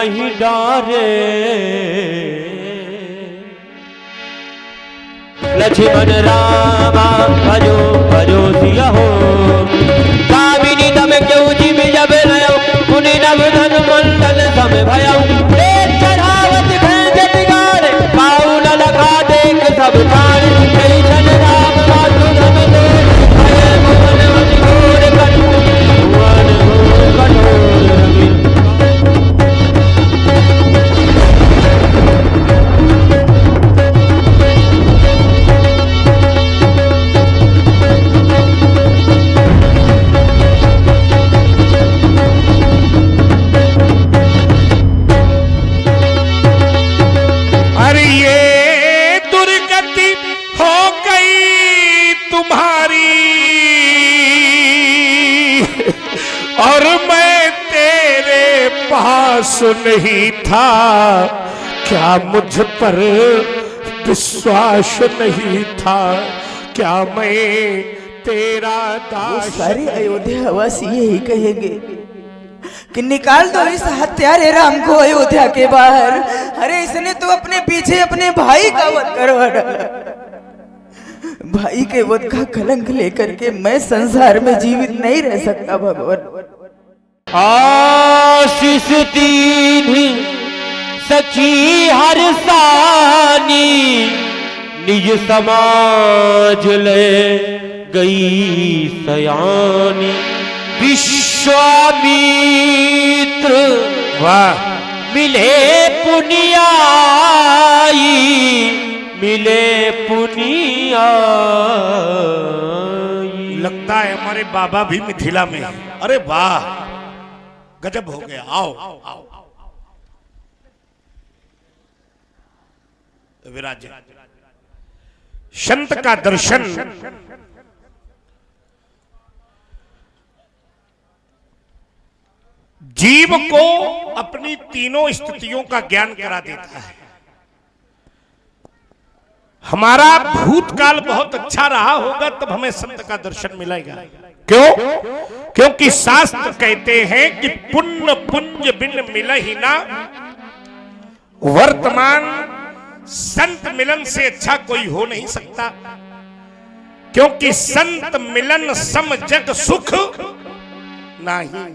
नहीं डारे। लक्ष्मण रामा भजो भजो सिया हो, कामिनी तम क्यों जिम जब लयो, मुनि नव धन मंडल सम भयउ। एक चढ़ावत भेजत गाड़, पाऊ न लगा देख सब कान। जैसन राम मातु धम दे, भय भुवन अति घोर कठोर, भुवन घोर कठोर रवि। और मैं तेरे पास नहीं था, क्या मुझ पर विश्वास नहीं था, क्या मैं तेरा दास। सारे अयोध्या वासी यही कहेंगे कि निकाल दो इस हत्यारे राम को अयोध्या के बाहर। अरे इसने तो अपने पीछे अपने भाई का वध करवा डाला। भाई के वध का कलंक लेकर के मैं संसार में जीवित नहीं रह सकता भगवान। आशीष दीनी सची हर सानी, निज समाज ले गई सयानी। विश्वामित्र वाह, मिले पुनियाई, मिले पुनियाई। लगता है हमारे बाबा भी मिथिला में। अरे वाह, गजब हो गया। आओ आओ विराज। संत का दर्शन जीव को अपनी तीनों स्थितियों का ज्ञान करा देता है। हमारा भूतकाल बहुत अच्छा रहा होगा तब हमें संत का दर्शन मिलेगा। क्यों? क्योंकि शास्त्र कहते हैं कि पुण्य पुंज बिन मिले ही ना। वर्तमान संत मिलन से अच्छा कोई हो नहीं सकता, क्योंकि संत मिलन सम जग सुख नहीं।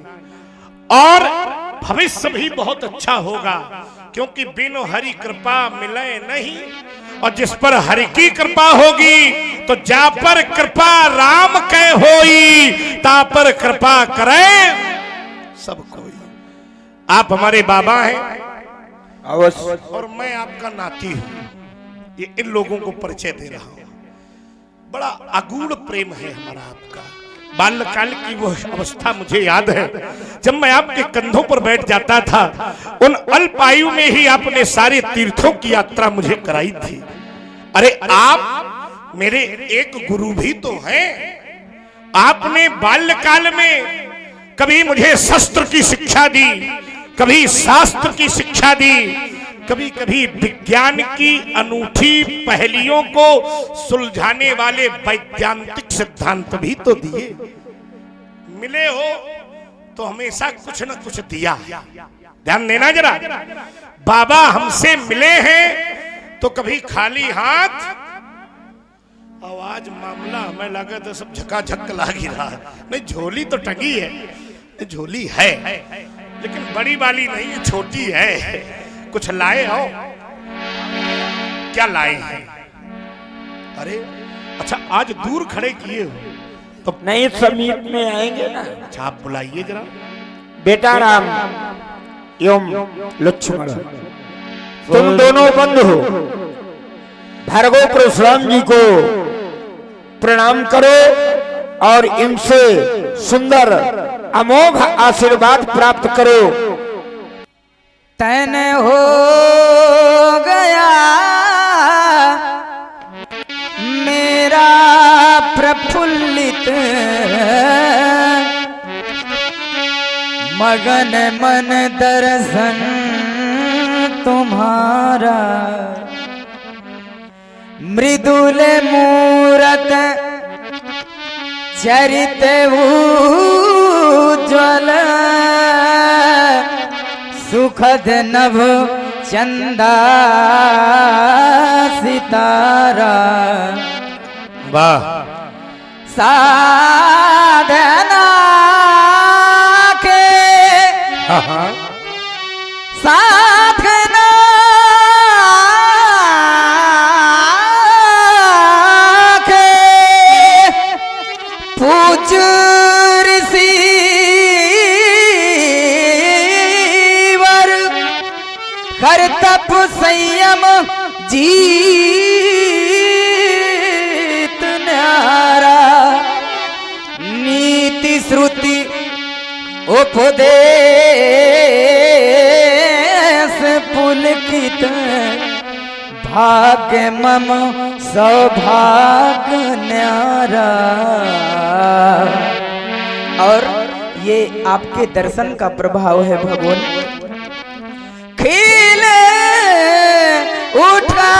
और भविष्य भी बहुत अच्छा होगा, क्योंकि बिनु हरि कृपा मिले नहीं। और जिस पर हरि की कृपा होगी तो जा पर कृपा राम के होई, ता पर कृपा करे सब कोई। आप हमारे बाबा हैं अवश्य, और मैं आपका नाती हूं। ये इन लोगों को परिचय दे रहा हूं। बड़ा अगूढ़ प्रेम है हमारा आपका। बाल्यकाल की वो अवस्था मुझे याद है जब मैं आपके कंधों पर बैठ जाता था। उन अल्प आयु में ही आपने सारे तीर्थों की यात्रा मुझे कराई थी। अरे आप मेरे एक गुरु भी तो हैं। आपने बाल्यकाल में कभी मुझे शस्त्र की शिक्षा दी, कभी शास्त्र की शिक्षा दी, कभी कभी विज्ञान की अनूठी पहेलियों को सुलझाने वाले वैज्ञानिक सिद्धांत भी तो दिए। मिले हो तो हमेशा कुछ न कुछ दिया। ध्यान देना जरा, बाबा हमसे मिले हैं तो कभी खाली हाथ। आवाज मामला हमें लगा तो सब झकाझक लाग ही रहा। नहीं, झोली तो टंगी है, झोली है लेकिन बड़ी वाली नहीं, छोटी है। कुछ लाए हो? क्या लाए हैं? अरे अच्छा, आज दूर खड़े किए हो तो नहीं, समीप में आएंगे ना। अच्छा, आप बुलाइए जरा। बेटा राम एवं लक्ष्मण, तुम दोनों बंधु भार्गव परशुराम जी को प्रणाम करो और इनसे सुंदर अमोघ आशीर्वाद प्राप्त करो। तन हो गया मेरा प्रफुल्लित, मगन मन दर्शन तुम्हारा। मृदुल मूरत चरित उज्ज्वल, सुखद नभ चंदा सितारा वाह साधना के हाँ साधना के पूज ऋषिवर हर तप संयम जीत न्यारा नीति श्रुति उपदेश पुलकित भाग्य मम सौभाग्य न्यारा। और ये आपके दर्शन का प्रभाव है भगवान। खिले उठा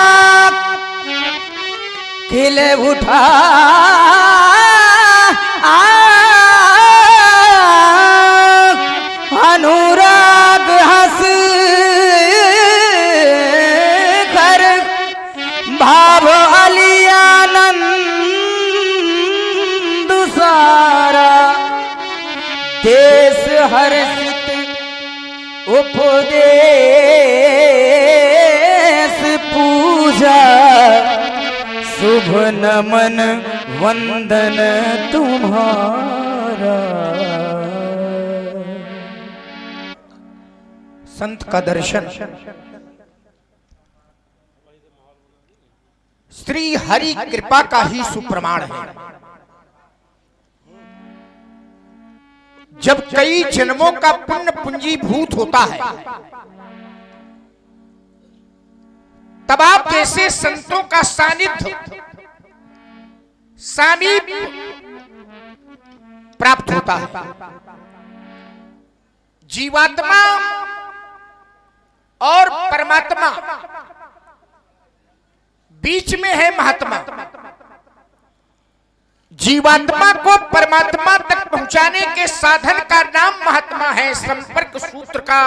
खिले उठा अनुराग हंस कर भाव अलियानंद सारा देश हर्षित उपदेश पूजा शुभ नमन वंदन तुम्हारा। संत का दर्शन श्री हरि कृपा का ही सुप्रमाण है। जब कई जन्मों का पुण्य पूंजीभूत होता है तब आप जैसे संतों का सानिध्य सामीप्य प्राप्त होता है। जीवात्मा और परमात्मा बीच में है महात्मा। जीवात्मा को परमात्मा तक पहुंचाने के साधन का नाम महात्मा है, संपर्क सूत्र का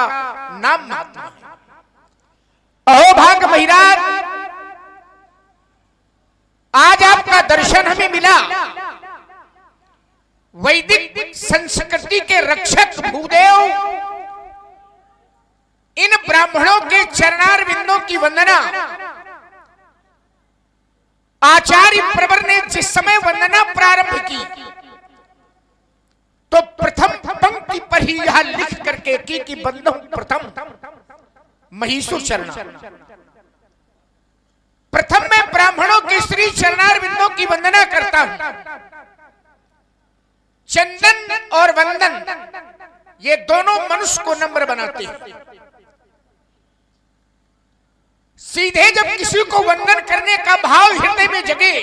नाम महात्मा है। अहोभाग महिराज, आज आपका दर्शन हमें मिला। वैदिक संस्कृति के रक्षक भूदेव इन ब्राह्मणों के चरणार बिंदों की वंदना आचार्य प्रवर ने जिस समय वंदना प्रारंभ की तो प्रथम पंक्ति पर ही यह लिख करके की कि बंदो प्रथम महिषु चरणा। प्रथम मैं ब्राह्मणों के श्री चरणार बिंदों की वंदना करता हूं। चंदन और वंदन ये दोनों मनुष्य को नम्र बनाते हैं। सीधे जब किसी को वंदन करने का भाव हृदय में जगे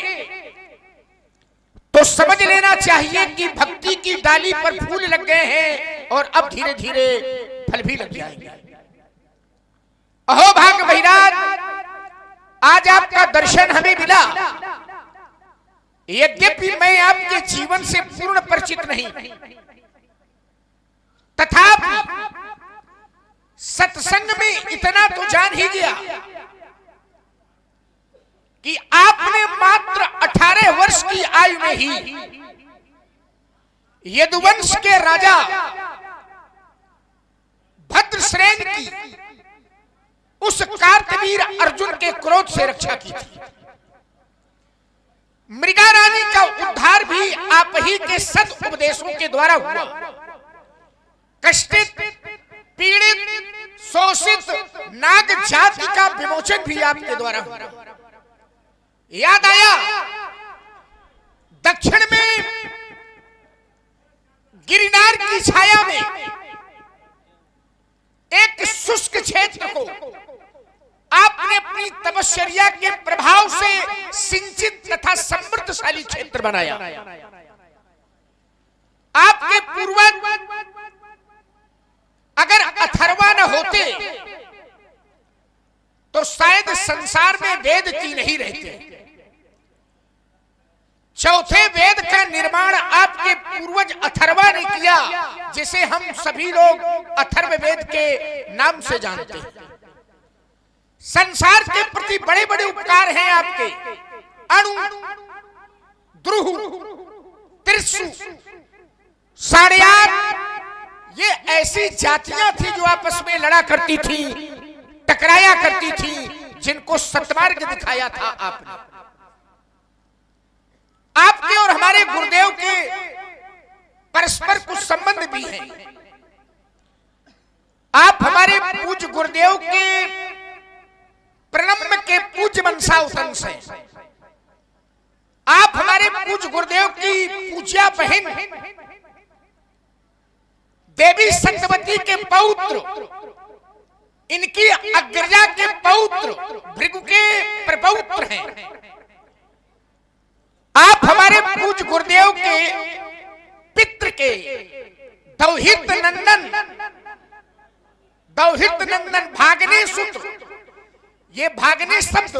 तो समझ लेना चाहिए कि भक्ति की डाली पर फूल लग गए हैं और अब धीरे धीरे फल भी लग जाएंगे। अहोभाग महिराज, आज आपका दर्शन हमें मिला। यद्यपि मैं आपके जीवन से पूर्ण परिचित नहीं, तथापि सत्संग में इतना तो जान ही गया कि आपने मात्र 18 वर्ष की आयु में ही यदुवंश के राजा भद्रश्रेण की उस कार्तवीर अर्जुन के क्रोध से रक्षा की थी। मृगा रानी का उद्धार भी आप ही के सद उपदेशों के द्वारा हुआ। कष्टित, पीड़ित, शोषित नाग जाति का विमोचन भी आपके द्वारा हुआ। याद आया दक्षिण में गिरनार की छाया में एक शुष्क क्षेत्र को आपने अपनी तपश्चर्या के प्रभाव से सिंचित तथा समृद्धशाली क्षेत्र बनाया। आपके पूर्वज अगर अथर्वा न होते तो शायद संसार में वेद की नहीं रहते। चौथे वेद का निर्माण आपके पूर्वज अथर्वा ने किया, जिसे हम सभी लोग अथर्व वेद के नाम से जानते हैं। संसार के प्रति बड़े बड़े उपकार हैं आपके। अणु, द्रुह, त्रिशु, साड़ियात, ये ऐसी जातियां थी जो आपस में लड़ा करती थी, टकराया करती थी, जिनको सत्मार्ग दिखाया था आपने। आपके और हमारे गुरुदेव के परस्पर कुछ संबंध भी हैं। आप हमारे पूज्य गुरुदेव के प्रणम्य के पूज्य वंशावतंश हैं। आप हमारे पूज्य गुरुदेव की पूज्या बहन देवी सत्यवती के पौत्र, इनकी अग्रजा के पौत्र, भृगु के प्रपौत्र हैं। आप हमारे पूज्य गुरुदेव के पितृ के दौहित्र नंदन भागने सूत्र, ये भागने शब्द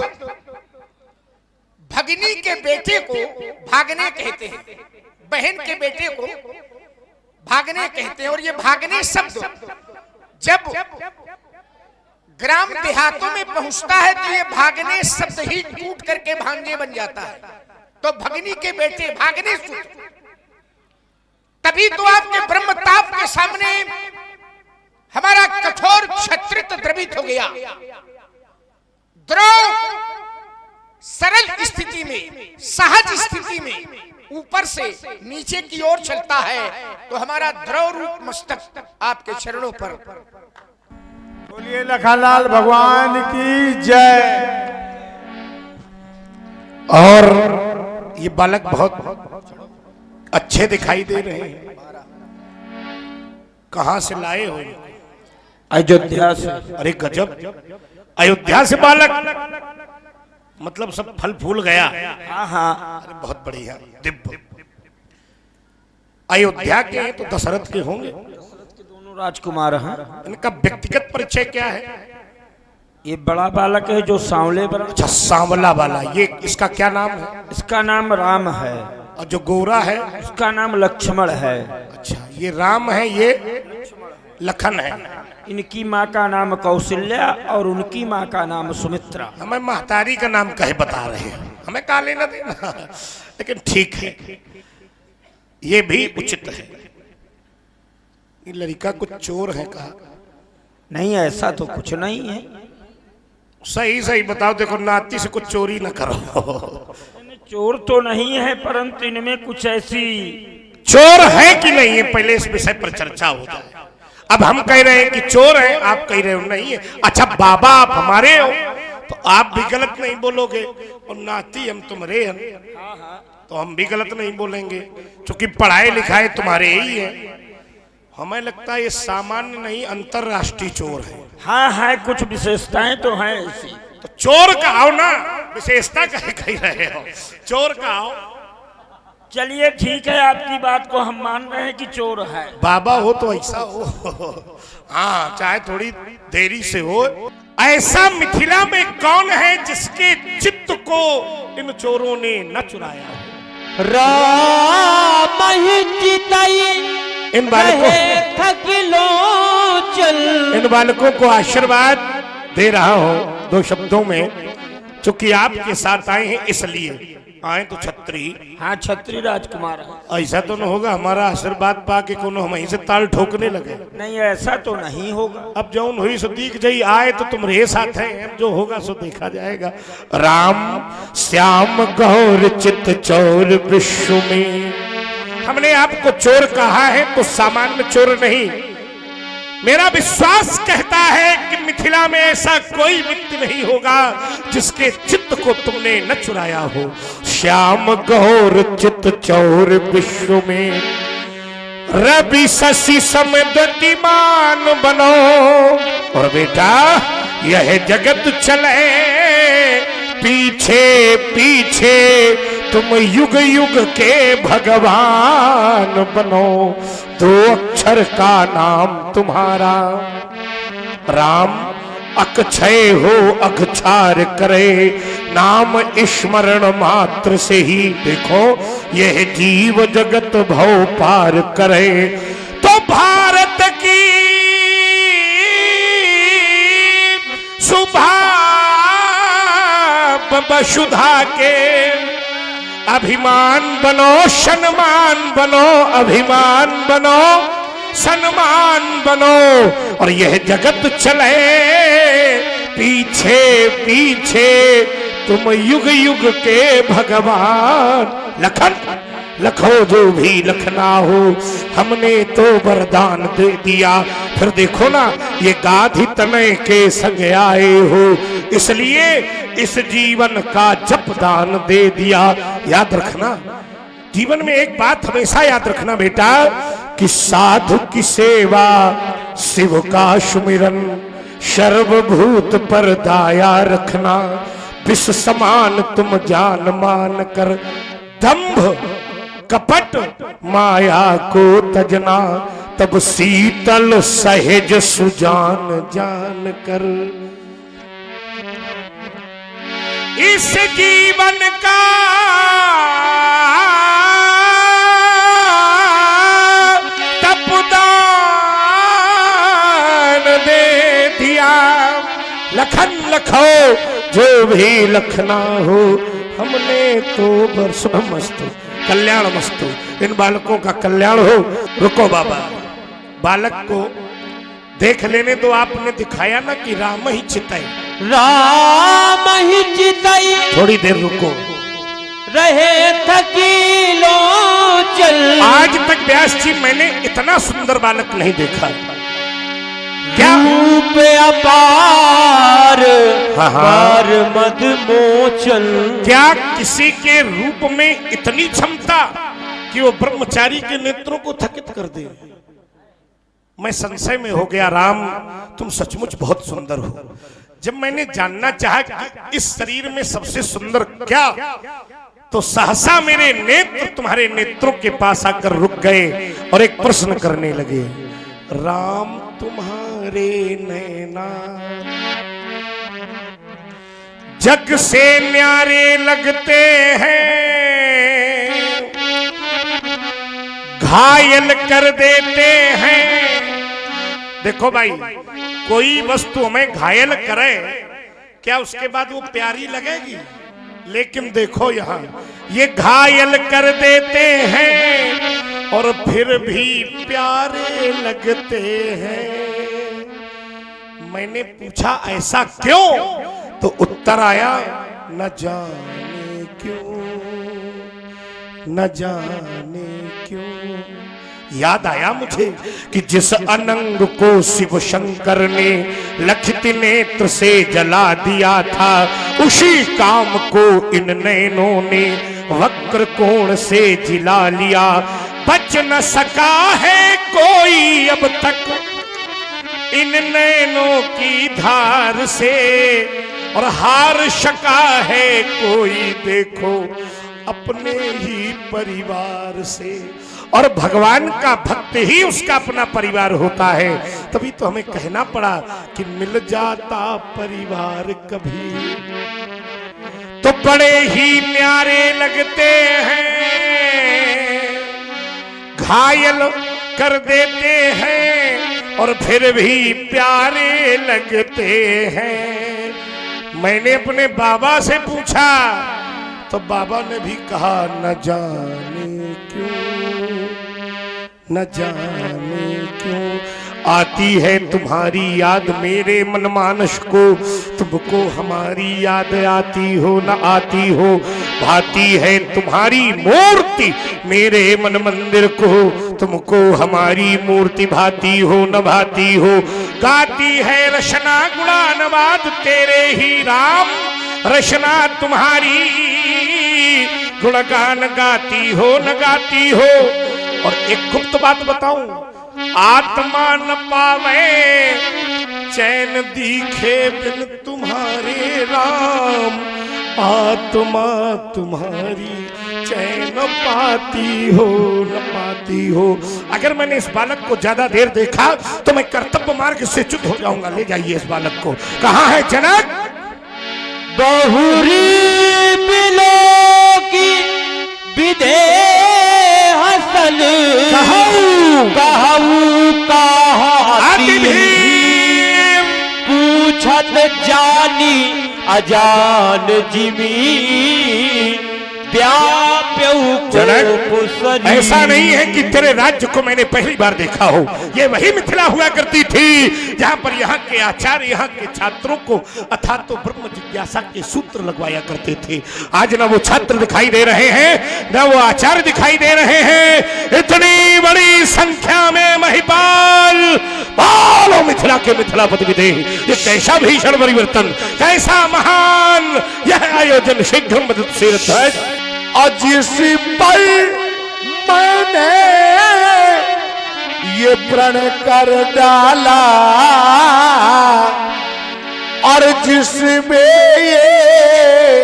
भगिनी के बेटे को भागने कहते हैं, बहन के बेटे को भागने कहते हैं। और ये भागने शब्द जब ग्राम देहातों में पहुंचता है तो ये भागने शब्द ही टूट करके भांजे बन जाता है, तो भगिनी के बेटे भागने सूत्र। तभी तो आपके ब्रह्मताप के सामने हमारा कठोर क्षत्रित्व द्रवित हो गया। द्रोह सरल स्थिति में, सहज स्थिति में ऊपर से नीचे की ओर चलता है, तो हमारा द्रोह रूप मस्तक आपके चरणों पर। बोलिए लखालाल भगवान की जय। और ये बालक बहुत अच्छे दिखाई दे रहे हैं। कहां से लाए हो? अयोध्या से। अरे गजब, अयोध्या से बालक, मतलब सब फल फूल गया। हाँ हाँ, अरे बहुत बढ़िया, दिव्य। अयोध्या के हैं तो दशरथ के होंगे। दोनों राजकुमार हैं। इनका व्यक्तिगत परिचय क्या है? ये बड़ा बालक है जो सांवले पर। अच्छा, सांवला वाला, ये इसका क्या नाम है? इसका नाम राम है। और जो गोरा है उसका नाम लक्ष्मण है। अच्छा, ये राम है, ये लखन है। इनकी माँ का नाम कौशल्या और उनकी माँ का नाम सुमित्रा। हमें महतारी का नाम कहे बता रहे हैं, हमें कहा लेना देना, लेकिन ठीक है, ये भी उचित है। ये लड़का कुछ चोर है कहा? नहीं, ऐसा तो कुछ नहीं है। सही सही बताओ, देखो नाती से कुछ चोरी न करो। चोर तो नहीं है, परंतु इनमें कुछ ऐसी। चोर है कि नहीं है, पहले इस विषय पर चर्चा हो जाए। अब हम कह रहे हैं कि चोर है, आप कह रहे हो नहीं है। अच्छा बाबा आप हमारे हो तो आप भी गलत नहीं बोलोगे, और नाती हम तुम्हारे हैं तो हम भी गलत नहीं बोलेंगे, क्योंकि पढ़ाई लिखाई तुम्हारे ही है। हमें लगता है ये सामान्य नहीं, अंतरराष्ट्रीय चोर है। हाँ है, कुछ विशेषताएं तो हैं ऐसी। तो चोर कहो ना, विशेषता कह रहे हो, चोर कहो। चलिए ठीक है, आपकी बात को हम मान रहे हैं कि चोर है। बाबा हो तो ऐसा हो, हाँ चाहे थोड़ी देरी से हो। ऐसा मिथिला में कौन है जिसके चित्त को इन चोरों ने न चुराया? राम ही चिताई इन बालकों, इन बालकों को आशीर्वाद दे रहा हूं दो शब्दों में, चूंकि आपके साथ आए हैं इसलिए। आए तो छत्री। हाँ, छत्री राजकुमार है। ऐसा तो न होगा हमारा आशीर्वाद पा के कोनो हम से ताल ठोकने लगे? नहीं, ऐसा तो नहीं होगा। अब जौन हुई सो दीख जाई, आए तो तुम्हारे साथ हैं, जो होगा सो देखा जाएगा। राम श्याम गौर चित चोर विश्व में। हमने आपको चोर कहा है तो सामान्य चोर नहीं। मेरा विश्वास कहता है कि मिथिला में ऐसा कोई व्यक्ति नहीं होगा जिसके चित्त को तुमने न चुराया हो। श्याम गौर चित चोर विश्व में, रवि शशि समदतिमान बनो। और बेटा यह जगत चले पीछे पीछे, तुम युग युग के भगवान बनो। दो अक्षर का नाम तुम्हारा राम अक्षय हो अक्षार करे, नाम स्मरण मात्र से ही देखो यह जीव जगत भव पार करे। तो भारत की सुभा वसुधा के अभिमान बनो सम्मान बनो, अभिमान बनो सम्मान बनो, और यह जगत चले पीछे पीछे तुम युग युग के भगवान। लखन लखो जो भी लखना हो, हमने तो वरदान दे दिया। फिर देखो ना, ये गाधी तनय के संग आए हो, इसलिए इस जीवन का जप दान दे दिया। याद रखना, जीवन में एक बात हमेशा याद रखना बेटा, कि साधु की सेवा शिव का सुमिरन, सर्वभूत पर दाया रखना, विष समान तुम जान मान कर, दंभ कपट माया को तजना, तब शीतल सहज सुजान जान कर। इस जीवन का तपदान दे दिया। लखन लखो जो भी लखना हो, हमने तो वर्ष मस्तु कल्याण मस्तु, इन बालकों का कल्याण हो। रुको बाबा, बालक को देख लेने दो। आपने दिखाया ना कि राम ही चिताई, राम ही चिताई, थोड़ी देर रुको। रहे थकी लोचन, आज तक व्यास जी मैंने इतना सुंदर बालक नहीं देखा। क्या रूप अपार, पार मद मोचन। क्या किसी के रूप में इतनी क्षमता कि वो ब्रह्मचारी के नेत्रों को थकित कर दे? मैं संशय में हो गया। राम, तुम सचमुच बहुत सुंदर हो। जब मैंने जानना चाहा कि इस शरीर में सबसे सुंदर क्या, तो सहसा मेरे नेत्र तुम्हारे नेत्रों के पास आकर रुक गए और एक प्रश्न करने लगे। राम, तुम्हारे नैना जग से न्यारे लगते हैं, घायल कर देते हैं। देखो भाई, कोई वस्तु हमें घायल करे, क्या उसके बाद वो प्यारी लगेगी? लेकिन देखो यहाँ, ये घायल कर देते हैं और फिर भी प्यारे लगते हैं। मैंने पूछा ऐसा क्यों? तो उत्तर आया, न जाने क्यों, न जाने क्यों। याद आया मुझे कि जिस अनंग को शिव शंकर ने लखित नेत्र से जला दिया था, उसी काम को इन नैनों ने वक्र कोण से जिला लिया। बच न सका है कोई अब तक इन नैनों की धार से, और हार सका है कोई देखो अपने ही परिवार से। और भगवान का भक्त ही उसका अपना परिवार होता है। तभी तो हमें कहना पड़ा कि मिल जाता परिवार कभी तो बड़े ही न्यारे लगते हैं, घायल कर देते हैं और फिर भी प्यारे लगते हैं। मैंने अपने बाबा से पूछा तो बाबा ने भी कहा, न जाने क्यों, न जाने क्यों आती है तुम्हारी याद मेरे मन मानस को। तुमको हमारी याद आती हो न आती हो, भाती है तुम्हारी मूर्ति मेरे मन मंदिर को। तुमको हमारी मूर्ति भाती हो न भाती हो, गाती है रचना गुणानुवाद तेरे ही राम, रचना तुम्हारी गुणगान गाती हो न गाती हो। और एक गुप्त बात बताऊं, आत्मा न पावे चैन दिखे बिन तुम्हारे राम, आत्मा तुम्हारी चैन पाती हो न पाती हो। अगर मैंने इस बालक को ज्यादा देर देखा तो मैं कर्तव्य मार्ग से च्युत हो जाऊंगा। ले जाइए इस बालक को। कहाँ है जनक? बहुरी बिलो की विदे हसल कहू कहाती पूछत जानी अजान जिमी जनक, ऐसा नहीं है कि तेरे राज्य को मैंने पहली बार देखा हो। ये वही मिथिला हुआ करती थी जहाँ पर यहाँ के आचार्य यहाँ के छात्रों को अथा तो ब्रह्म जिज्ञासा के सूत्र लगवाया करते थे। आज ना वो छात्र दिखाई दे रहे हैं ना वो आचार्य दिखाई दे रहे हैं। इतनी बड़ी संख्या में महिपाल बालो मिथिला के मिथिलापति विदे, ये कैसा भीषण परिवर्तन, कैसा महान यह आयोजन शीघ्र मदद से है। जिस पर मैंने ये प्रण कर डाला और जिसमें ये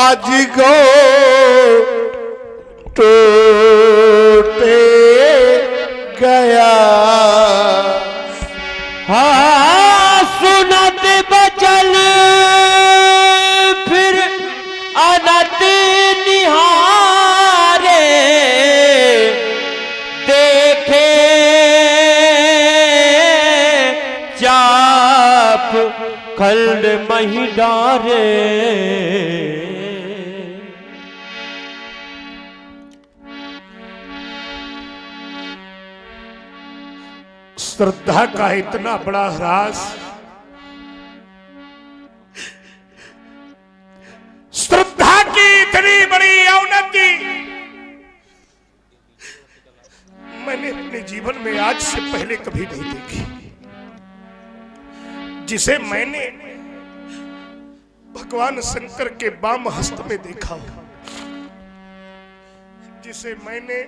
अजगो टूटे गया। हाँ सुनत बचन फिर अनत निहारे देखे चाप खंड मही डारे। श्रद्धा का इतना बड़ा ह्रास, श्रद्धा की इतनी बड़ी अवनति मैंने अपने जीवन में आज से पहले कभी नहीं देखी। जिसे मैंने भगवान शंकर के वाम हस्त में देखा हो, जिसे मैंने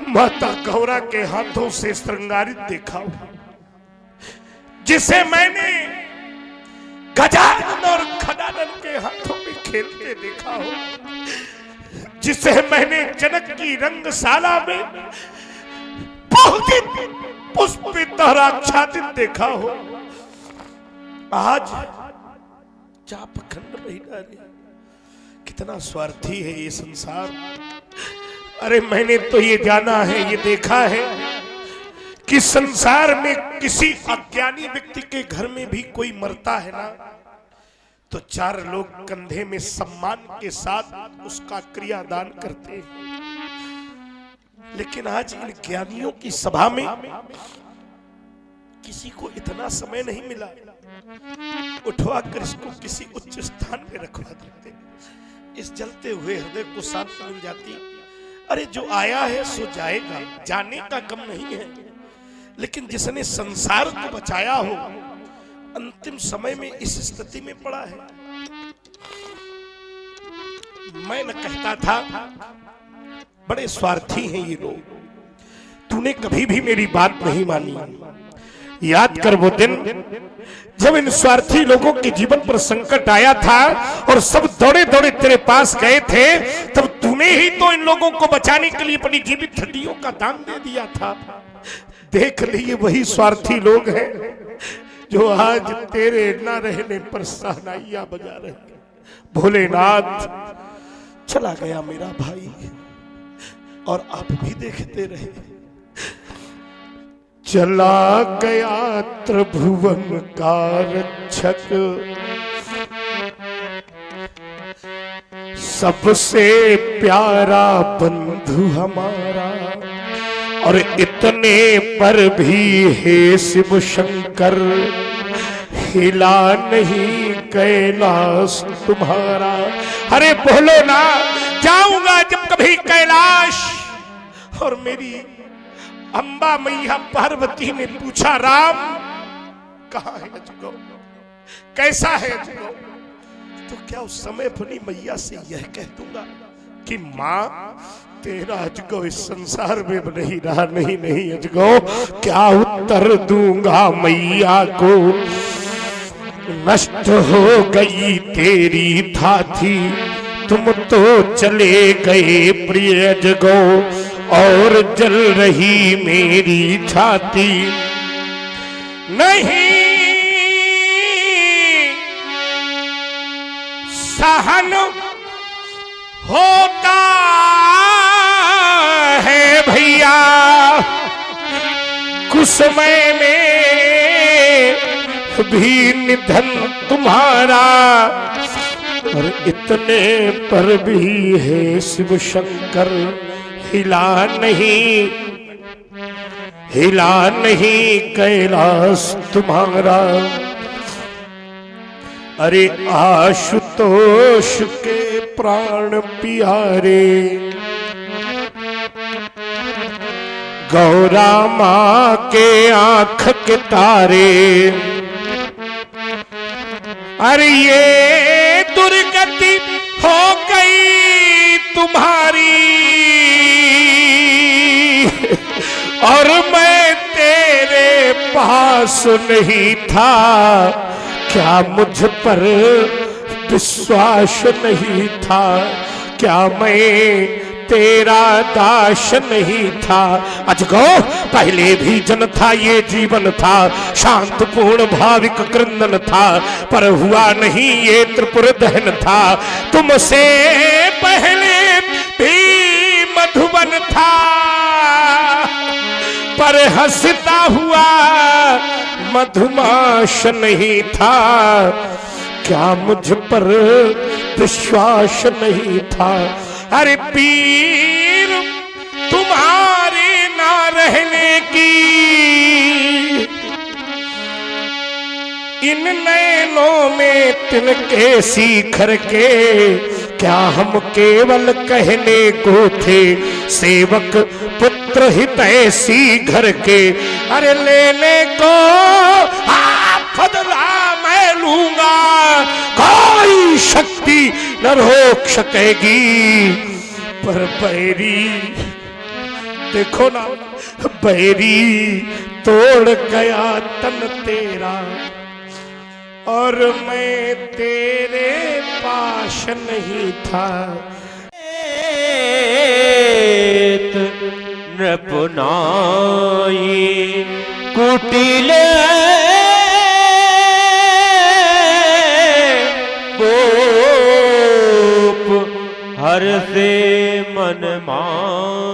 माता गौरा के हाथों से श्रृंगारित देखा हो, जिसे मैंने गजानन और खडानन के हाथों में खेलते देखा हो, जिसे मैंने जनक की रंगशाला में पुष्पित और आच्छादित देखा हो, आज चापखंड महीना रे। कितना स्वार्थी है ये संसार। अरे मैंने तो ये जाना है, ये देखा है कि संसार में किसी अज्ञानी व्यक्ति के घर में भी कोई मरता है ना, तो चार लोग कंधे में सम्मान के साथ उसका क्रियादान करते हैं। लेकिन आज इन ज्ञानियों की सभा में किसी को इतना समय नहीं मिला, उठवा कर इसको किसी उच्च स्थान में रखवा देते, इस जलते हुए हृदय को शांति मिल जाती। अरे जो आया है सो जाएगा, जाने का गम नहीं है। लेकिन जिसने संसार को बचाया हो, अंतिम समय में इस स्थिति में पड़ा है। मैं न कहता था बड़े स्वार्थी हैं ये लोग, तूने कभी भी मेरी बात नहीं मानी। याद कर वो दिन जब इन स्वार्थी लोगों के जीवन पर संकट आया था और सब दौड़े दौड़े तेरे पास गए थे, तब तूने ही तो इन लोगों को बचाने के लिए अपनी जीवित हड्डियों का दान दे दिया था। देख लिए वही स्वार्थी लोग हैं जो आज तेरे न रहने पर सहनाइयां बजा रहे हैं। भोलेनाथ, चला गया मेरा भाई और आप भी देखते रहे। चला गया त्रिभुवन का रक्षक, सबसे प्यारा बंधु हमारा, और इतने पर भी हे शिव शंकर हिला नहीं कैलाश तुम्हारा। अरे बोलो ना, जाऊंगा जब कभी कैलाश। और मेरी अम्बा मैया पार्वती ने पूछा, राम कहाँ है अजगो, कैसा है अजगो? तो क्या उस समय अपनी मैया से यह कह दूंगा कि माँ तेरा अजगो इस संसार में नहीं रहा? नहीं नहीं अजगो, क्या उत्तर दूंगा मैया को? नष्ट हो गई तेरी थाथी तुम तो चले गए प्रिय जगो और जल रही मेरी छाती नहीं सहन होता है भैया कुछ समय में भी निधन तुम्हारा और इतने पर भी है शिव शंकर हिला नहीं कैलाश तुम्हारा। अरे आशुतोष के प्राण प्यारे गौरा माँ के आंख के तारे अरे ये दुर्गति हो गई तुम्हारी और मैं तेरे पास नहीं था क्या मुझ पर विश्वास नहीं था क्या मैं तेरा दास नहीं था। अजगो पहले भी जन था ये जीवन था शांतपूर्ण भाविक क्रंदन था पर हुआ नहीं ये त्रिपुर दहन था तुमसे पहले भी मधुबन था पर हंसता हुआ मधुमाश नहीं था क्या मुझ पर विश्वास नहीं था। अरे पीर तुम्हारे ना रहने की इन नैनों में तिनके शिखर के क्या हम केवल कहने को थे सेवक पुत्र हित ऐसी घर के अरे लेने को बदला मैं लूंगा कोई शक्ति न रोक सकेगी पर बैरी देखो ना बैरी तोड़ गया तन तेरा और मैं तेरे पास नहीं था। नृपुनाई कुटिल बोप हर से मन मान